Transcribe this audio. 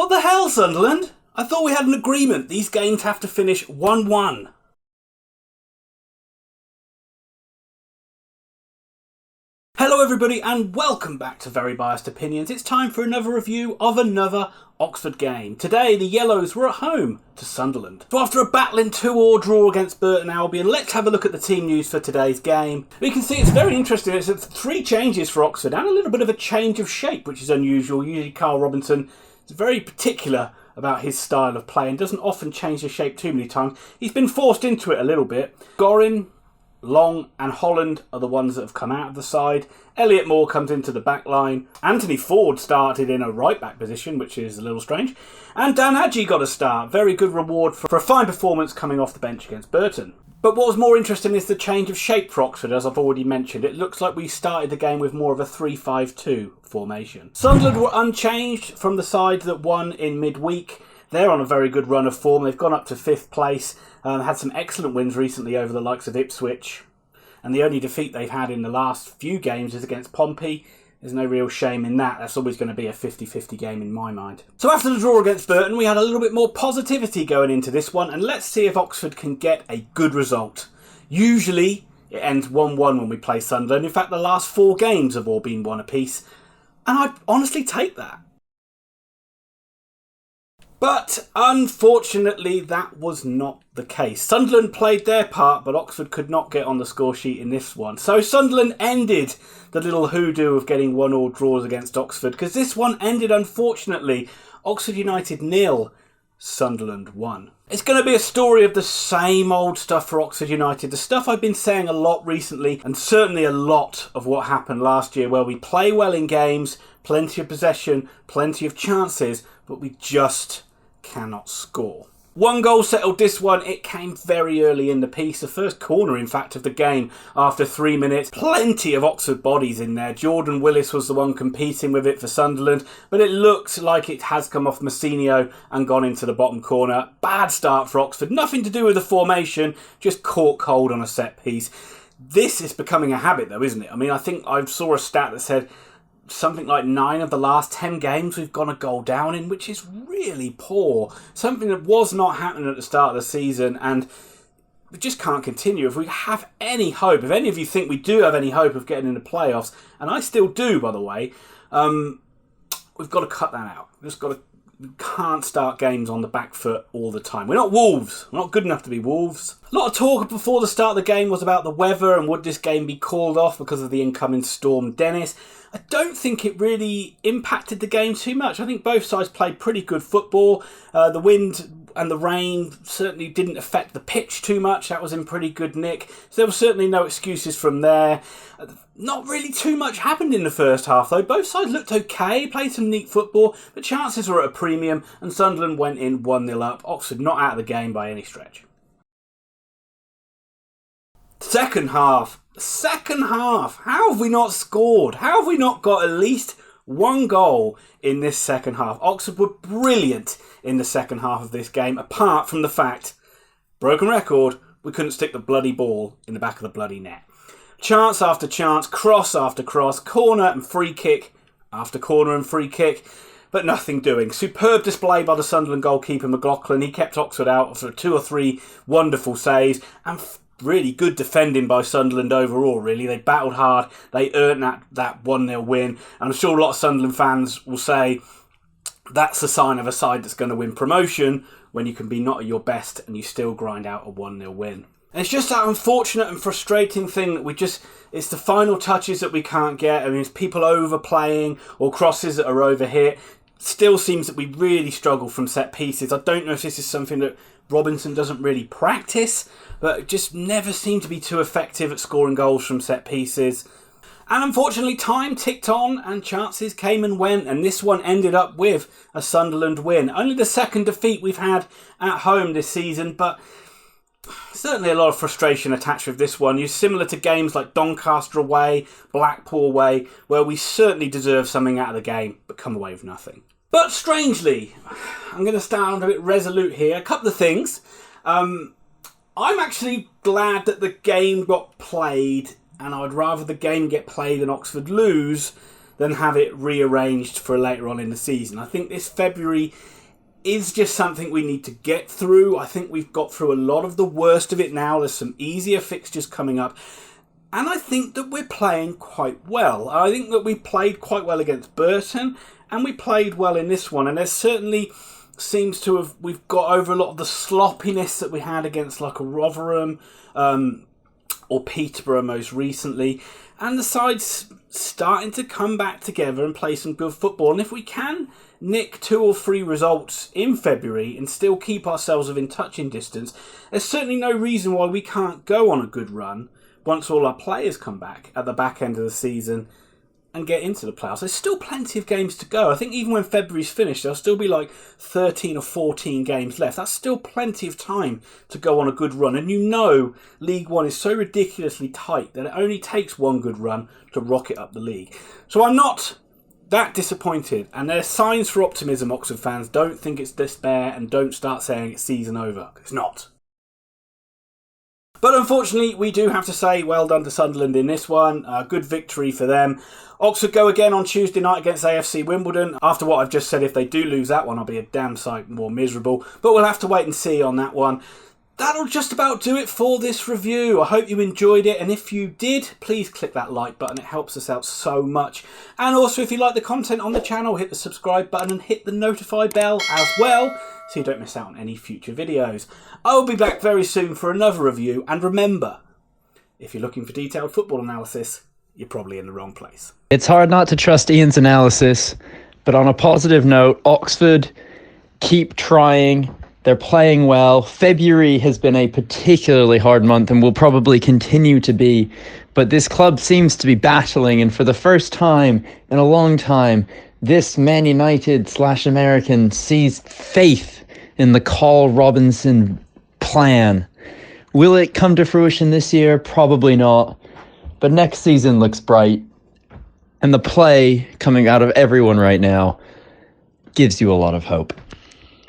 What the hell, Sunderland? I thought we had an agreement. These games have to finish 1-1. Hello everybody and welcome back to Very Biased Opinions. It's time for another review of another Oxford game. Today the Yellows were at home to Sunderland. So after a battling 2-2 draw against Burton Albion, let's have a look at the team news for today's game. We can see it's very interesting. It's 3 changes for Oxford and a little bit of a change of shape, which is unusual. Usually Carl Robinson is very particular about his style of play and doesn't often change the shape too many times. He's been forced into it a little bit. Gorin, Long and Holland are the ones that have come out of the side. Elliot Moore comes into the back line. Anthony Ford started in a right back position, which is a little strange. And Dan Hadji got a start. Very good reward for a fine performance coming off the bench against Burton. But what was more interesting is the change of shape for Oxford, as I've already mentioned. It looks like we started the game with more of a 3-5-2 formation. Sunderland were unchanged from the side that won in midweek. They're on a very good run of form. They've gone up to 5th place. Had some excellent wins recently over the likes of Ipswich. And the only defeat they've had in the last few games is against Pompey. There's no real shame in that. That's always going to be a 50-50 game in my mind. So after the draw against Burton, we had a little bit more positivity going into this one. And let's see if Oxford can get a good result. Usually it ends 1-1 when we play Sunderland. In fact, the last 4 games have all been 1 apiece. And I'd honestly take that. But unfortunately, that was not the case. Sunderland played their part, but Oxford could not get on the score sheet in this one. So Sunderland ended the little hoodoo of getting 1-1 draws against Oxford, because this one ended, unfortunately, Oxford United 0, Sunderland 1. It's going to be a story of the same old stuff for Oxford United. The stuff I've been saying a lot recently, and certainly a lot of what happened last year, where we play well in games, plenty of possession, plenty of chances, but we just cannot score. 1 goal settled this one. It came very early in the piece. The first corner, in fact, of the game after 3 minutes. Plenty of Oxford bodies in there. Jordan Willis was the one competing with it for Sunderland, but it looked like it has come off Massinio and gone into the bottom corner. Bad start for Oxford. Nothing to do with the formation, just caught cold on a set piece. This is becoming a habit though, isn't it? I mean, I think I saw a stat that said something like 9 of the last 10 games we've gone a goal down in, which is really poor. Something that was not happening at the start of the season, and we just can't continue. If we have any hope, if any of you think we do have any hope of getting in the playoffs, and I still do, by the way, we've got to cut that out. We can't start games on the back foot all the time. We're not Wolves. We're not good enough to be Wolves. A lot of talk before the start of the game was about the weather and would this game be called off because of the incoming storm Dennis. I don't think it really impacted the game too much. I think both sides played pretty good football. The wind and the rain certainly didn't affect the pitch too much. That was in pretty good nick. So there were certainly no excuses from there. Not really too much happened in the first half though. Both sides looked okay, played some neat football, but chances were at a premium and Sunderland went in 1-0 up. Oxford not out of the game by any stretch. Second half. How have we not scored? How have we not got at least 1 goal in this second half? Oxford were brilliant in the second half of this game, apart from the fact, broken record, we couldn't stick the bloody ball in the back of the bloody net. Chance after chance, cross after cross, corner and free kick after corner and free kick, but nothing doing. Superb display by the Sunderland goalkeeper McLaughlin. He kept Oxford out for 2 or 3 wonderful saves, and really good defending by Sunderland overall, really. They battled hard. They earned that 1-0 win. And I'm sure a lot of Sunderland fans will say that's a sign of a side that's going to win promotion, when you can be not at your best and you still grind out a 1-0 win. And it's just that unfortunate and frustrating thing that it's the final touches that we can't get. I mean, it's people overplaying or crosses that are overhit. Still seems that we really struggle from set pieces. I don't know if this is something that Robinson doesn't really practice, but just never seemed to be too effective at scoring goals from set pieces. And unfortunately, time ticked on and chances came and went, and this one ended up with a Sunderland win. Only the second defeat we've had at home this season, but certainly a lot of frustration attached with this one. You're similar to games like Doncaster away, Blackpool away, where we certainly deserve something out of the game, but come away with nothing. But strangely, I'm going to sound a bit resolute here. A couple of things. I'm actually glad that the game got played, and I'd rather the game get played and Oxford lose than have it rearranged for later on in the season. I think this February is just something we need to get through. I think we've got through a lot of the worst of it now. There's some easier fixtures coming up. And I think that we're playing quite well. I think that we played quite well against Burton, and we played well in this one. And there certainly seems to have, we've got over a lot of the sloppiness that we had against like a Rotherham or Peterborough most recently. And the side's starting to come back together and play some good football. And if we can nick 2 or 3 results in February and still keep ourselves within touching distance, there's certainly no reason why we can't go on a good run once all our players come back at the back end of the season and get into the playoffs. There's still plenty of games to go. I think even when February's finished, there'll still be like 13 or 14 games left. That's still plenty of time to go on a good run. And you know League One is so ridiculously tight that it only takes one good run to rocket up the league. So I'm not that disappointed. And there's signs for optimism, Oxford fans. Don't think it's despair and don't start saying it's season over. It's not. But unfortunately, we do have to say well done to Sunderland in this one. Good victory for them. Oxford go again on Tuesday night against AFC Wimbledon. After what I've just said, if they do lose that one, I'll be a damn sight more miserable. But we'll have to wait and see on that one. That'll just about do it for this review. I hope you enjoyed it. And if you did, please click that like button. It helps us out so much. And also, if you like the content on the channel, hit the subscribe button and hit the notify bell as well, so you don't miss out on any future videos. I will be back very soon for another review. And remember, if you're looking for detailed football analysis, you're probably in the wrong place. It's hard not to trust Ian's analysis, but on a positive note, Oxford keep trying. They're playing well. February has been a particularly hard month and will probably continue to be, but this club seems to be battling, and for the first time in a long time, this Man United/American sees faith in the Carl Robinson plan. Will it come to fruition this year? Probably not. But next season looks bright. And the play coming out of everyone right now gives you a lot of hope.